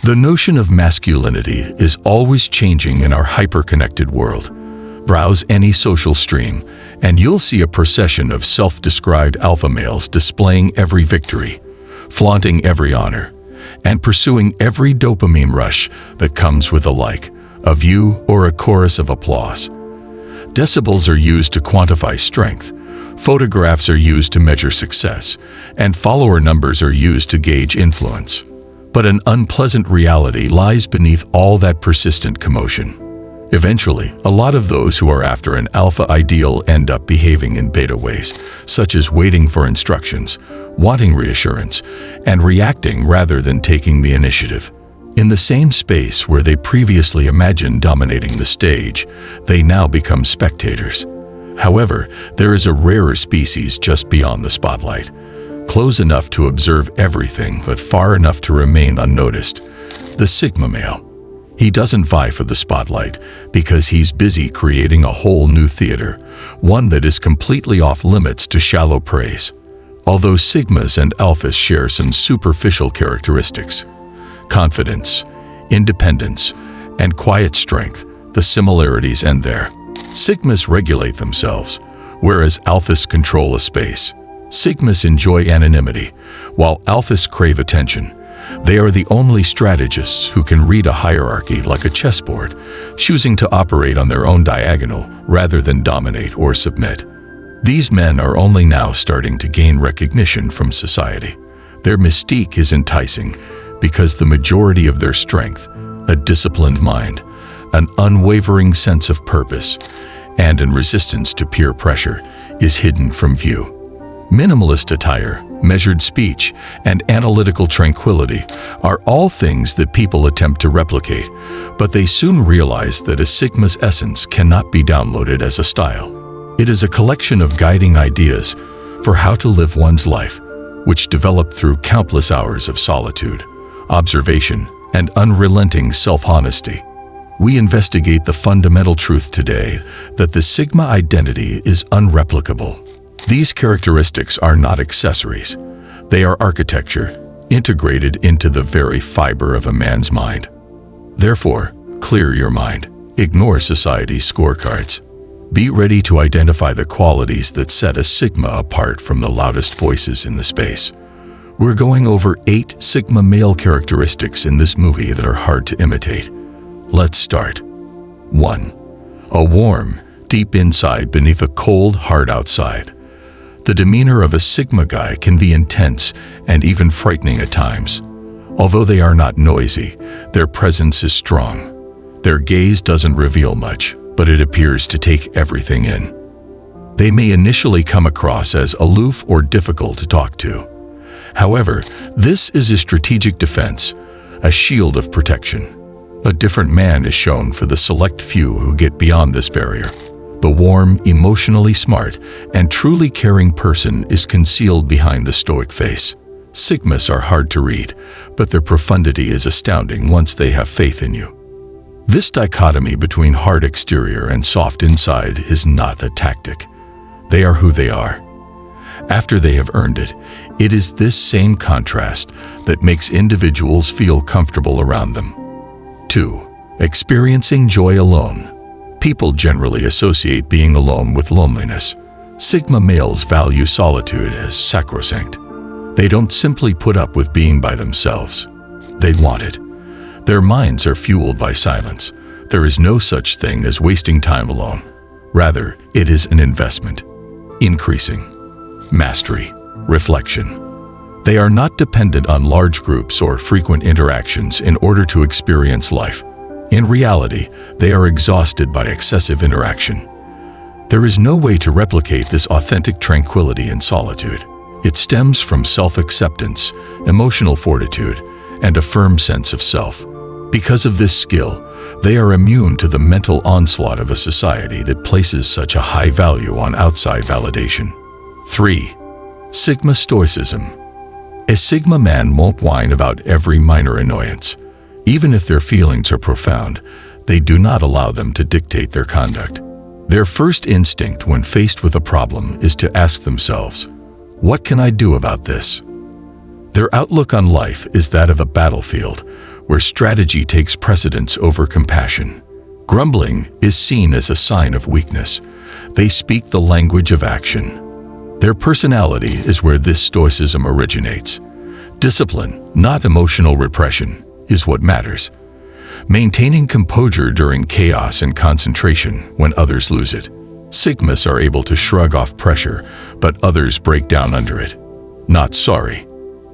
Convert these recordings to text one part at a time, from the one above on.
The notion of masculinity is always changing in our hyper-connected world. Browse any social stream, and you'll see a procession of self-described alpha males displaying every victory, flaunting every honor, and pursuing every dopamine rush that comes with a like, a view, or a chorus of applause. Decibels are used to quantify strength, photographs are used to measure success, and follower numbers are used to gauge influence. But an unpleasant reality lies beneath all that persistent commotion. Eventually, a lot of those who are after an alpha ideal end up behaving in beta ways, such as waiting for instructions, wanting reassurance, and reacting rather than taking the initiative. In the same space where they previously imagined dominating the stage, they now become spectators. However, there is a rarer species just beyond the spotlight, close enough to observe everything but far enough to remain unnoticed: the Sigma male. He doesn't vie for the spotlight because he's busy creating a whole new theater, one that is completely off limits to shallow praise. Although Sigmas and Alphas share some superficial characteristics, confidence, independence, and quiet strength, the similarities end there. Sigmas regulate themselves, whereas Alphas control a space. Sigmas enjoy anonymity, while Alphas crave attention. They are the only strategists who can read a hierarchy like a chessboard, choosing to operate on their own diagonal rather than dominate or submit. These men are only now starting to gain recognition from society. Their mystique is enticing because the majority of their strength, a disciplined mind, an unwavering sense of purpose, and a resistance to peer pressure, is hidden from view. Minimalist attire, measured speech, and analytical tranquility are all things that people attempt to replicate, but they soon realize that a Sigma's essence cannot be downloaded as a style. It is a collection of guiding ideas for how to live one's life, which develop through countless hours of solitude, observation, and unrelenting self-honesty. We investigate the fundamental truth today that the Sigma identity is unreplicable. These characteristics are not accessories. They are architecture, integrated into the very fiber of a man's mind. Therefore, clear your mind. Ignore society's scorecards. Be ready to identify the qualities that set a Sigma apart from the loudest voices in the space. We're going over 8 Sigma male characteristics in this movie that are hard to imitate. Let's start. 1. A warm, deep inside beneath a cold, hard outside. The demeanor of a Sigma guy can be intense and even frightening at times. Although they are not noisy, their presence is strong. Their gaze doesn't reveal much, but it appears to take everything in. They may initially come across as aloof or difficult to talk to. However, this is a strategic defense, a shield of protection. A different man is shown for the select few who get beyond this barrier. The warm, emotionally smart, and truly caring person is concealed behind the stoic face. Sigmas are hard to read, but their profundity is astounding once they have faith in you. This dichotomy between hard exterior and soft inside is not a tactic. They are who they are. After they have earned it, it is this same contrast that makes individuals feel comfortable around them. 2. Experiencing joy alone. People generally associate being alone with loneliness. Sigma males value solitude as sacrosanct. They don't simply put up with being by themselves. They want it. Their minds are fueled by silence. There is no such thing as wasting time alone. Rather, it is an investment. Increasing mastery, reflection. They are not dependent on large groups or frequent interactions in order to experience life. In reality, they are exhausted by excessive interaction. There is no way to replicate this authentic tranquility in solitude. It stems from self-acceptance, emotional fortitude, and a firm sense of self. Because of this skill, they are immune to the mental onslaught of a society that places such a high value on outside validation. 3. Sigma stoicism. A Sigma man won't whine about every minor annoyance. Even if their feelings are profound, they do not allow them to dictate their conduct. Their first instinct when faced with a problem is to ask themselves, "What can I do about this?" Their outlook on life is that of a battlefield, where strategy takes precedence over compassion. Grumbling is seen as a sign of weakness. They speak the language of action. Their personality is where this stoicism originates. Discipline, not emotional repression, is what matters. Maintaining composure during chaos and concentration when others lose it. Sigmas are able to shrug off pressure, but others break down under it. Not sorry.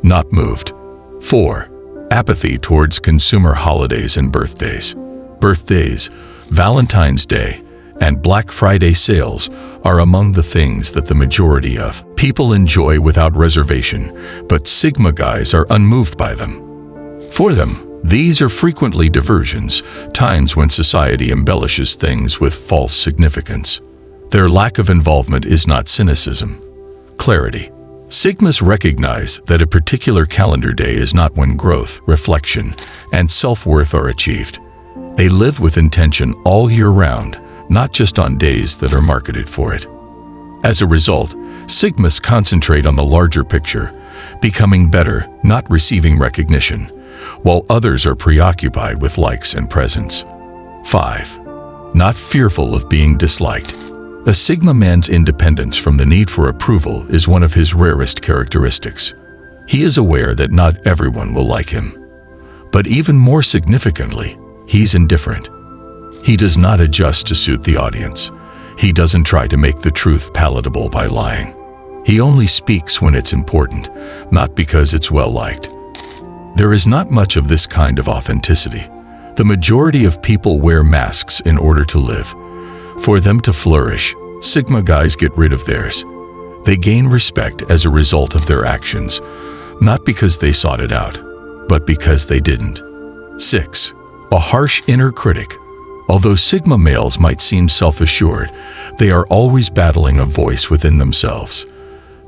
Not moved. 4. Apathy towards consumer holidays and birthdays. Birthdays, Valentine's Day, and Black Friday sales are among the things that the majority of people enjoy without reservation, but Sigma guys are unmoved by them. For them, these are frequently diversions, times when society embellishes things with false significance. Their lack of involvement is not cynicism. Clarity. Sigmas recognize that a particular calendar day is not when growth, reflection, and self-worth are achieved. They live with intention all year round, not just on days that are marketed for it. As a result, Sigmas concentrate on the larger picture, becoming better, not receiving recognition, while others are preoccupied with likes and presents. 5. Not fearful of being disliked. A Sigma man's independence from the need for approval is one of his rarest characteristics. He is aware that not everyone will like him. But even more significantly, he's indifferent. He does not adjust to suit the audience. He doesn't try to make the truth palatable by lying. He only speaks when it's important, not because it's well-liked. There is not much of this kind of authenticity. The majority of people wear masks in order to live. For them to flourish, Sigma guys get rid of theirs. They gain respect as a result of their actions, not because they sought it out, but because they didn't. 6. A harsh inner critic. Although Sigma males might seem self-assured, they are always battling a voice within themselves.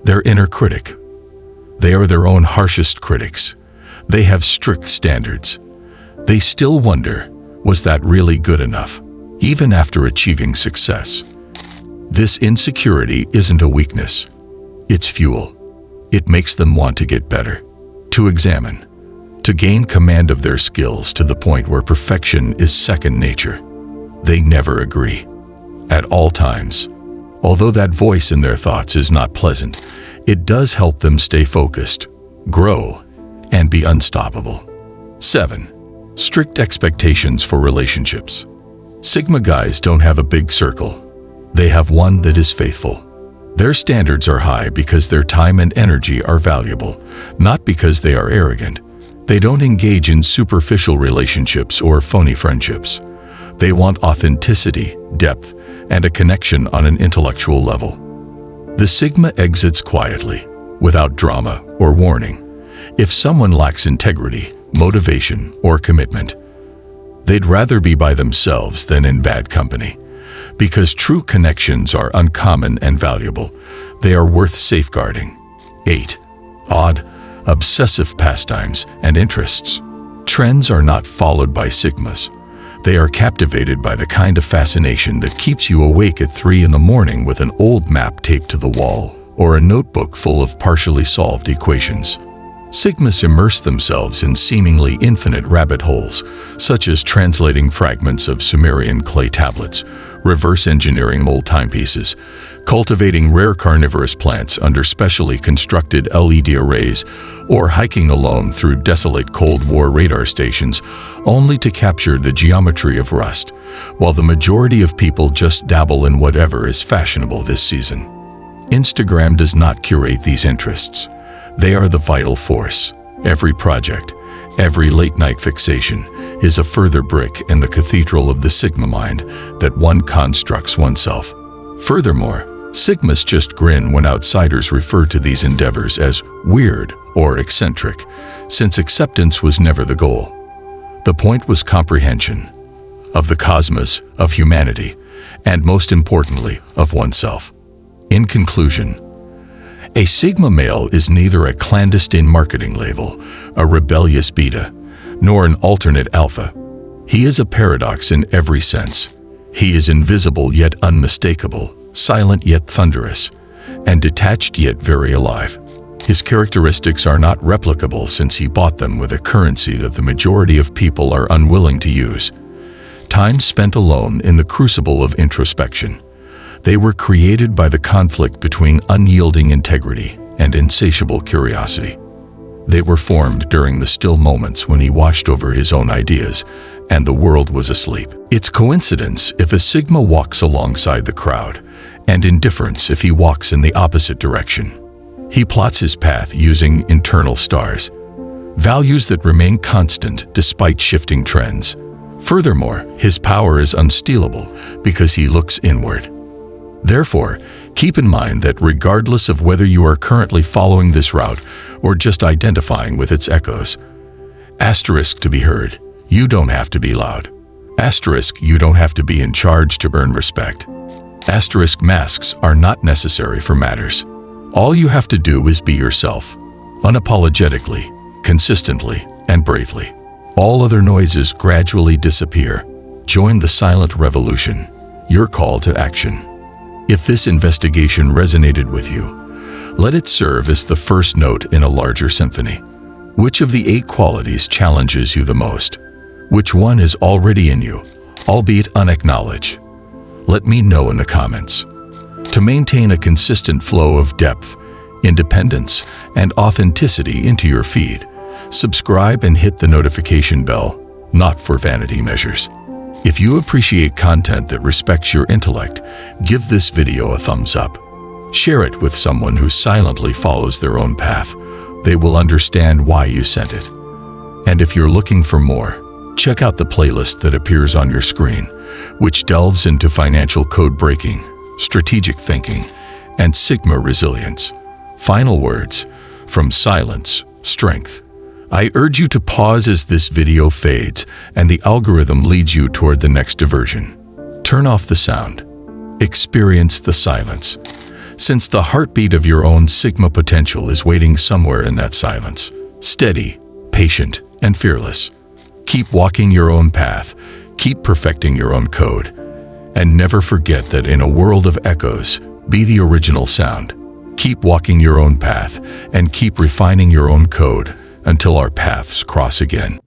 Their inner critic. They are their own harshest critics. They have strict standards. They still wonder, was that really good enough, even after achieving success? This insecurity isn't a weakness. It's fuel. It makes them want to get better, to examine, to gain command of their skills to the point where perfection is second nature. They never agree. At all times. Although that voice in their thoughts is not pleasant, it does help them stay focused, grow, and be unstoppable. 7. Strict expectations for relationships. Sigma guys don't have a big circle. They have one that is faithful. Their standards are high because their time and energy are valuable, not because they are arrogant. They don't engage in superficial relationships or phony friendships. They want authenticity, depth, and a connection on an intellectual level. The Sigma exits quietly, without drama or warning. If someone lacks integrity, motivation, or commitment, they'd rather be by themselves than in bad company. Because true connections are uncommon and valuable, they are worth safeguarding. 8. Odd, obsessive pastimes and interests. Trends are not followed by Sigmas. They are captivated by the kind of fascination that keeps you awake at 3 in the morning with an old map taped to the wall or a notebook full of partially solved equations. Sigmas immerse themselves in seemingly infinite rabbit holes, such as translating fragments of Sumerian clay tablets, reverse engineering old timepieces, cultivating rare carnivorous plants under specially constructed LED arrays, or hiking alone through desolate Cold War radar stations, only to capture the geometry of rust, while the majority of people just dabble in whatever is fashionable this season. Instagram does not curate these interests. They are the vital force. Every project, every late-night fixation, is a further brick in the cathedral of the Sigma mind that one constructs oneself. Furthermore, Sigmas just grin when outsiders refer to these endeavors as weird or eccentric, since acceptance was never the goal. The point was comprehension of the cosmos, of humanity, and most importantly, of oneself. In conclusion, a Sigma male is neither a clandestine marketing label, a rebellious beta, nor an alternate alpha. He is a paradox in every sense. He is invisible yet unmistakable, silent yet thunderous, and detached yet very alive. His characteristics are not replicable since he bought them with a currency that the majority of people are unwilling to use. Time spent alone in the crucible of introspection. They were created by the conflict between unyielding integrity and insatiable curiosity. They were formed during the still moments when he watched over his own ideas and the world was asleep. It's coincidence if a Sigma walks alongside the crowd, and indifference if he walks in the opposite direction. He plots his path using internal stars, values that remain constant despite shifting trends. Furthermore, his power is unstealable because he looks inward. Therefore, keep in mind that regardless of whether you are currently following this route or just identifying with its echoes, asterisk to be heard, you don't have to be loud. Asterisk, you don't have to be in charge to earn respect. Asterisk, masks are not necessary for matters. All you have to do is be yourself, unapologetically, consistently, and bravely. All other noises gradually disappear. Join the silent revolution, your call to action. If this investigation resonated with you, let it serve as the first note in a larger symphony. Which of the 8 qualities challenges you the most? Which one is already in you, albeit unacknowledged? Let me know in the comments. To maintain a consistent flow of depth, independence, and authenticity into your feed, subscribe and hit the notification bell, not for vanity measures. If you appreciate content that respects your intellect, give this video a thumbs up. Share it with someone who silently follows their own path. They will understand why you sent it. And if you're looking for more, check out the playlist that appears on your screen, which delves into financial code breaking, strategic thinking, and Sigma resilience. Final words from Silence, Strength. I urge you to pause as this video fades and the algorithm leads you toward the next diversion. Turn off the sound. Experience the silence. Since the heartbeat of your own Sigma potential is waiting somewhere in that silence. Steady, patient, and fearless. Keep walking your own path. Keep perfecting your own code. And never forget that in a world of echoes, be the original sound. Keep walking your own path and keep refining your own code until our paths cross again.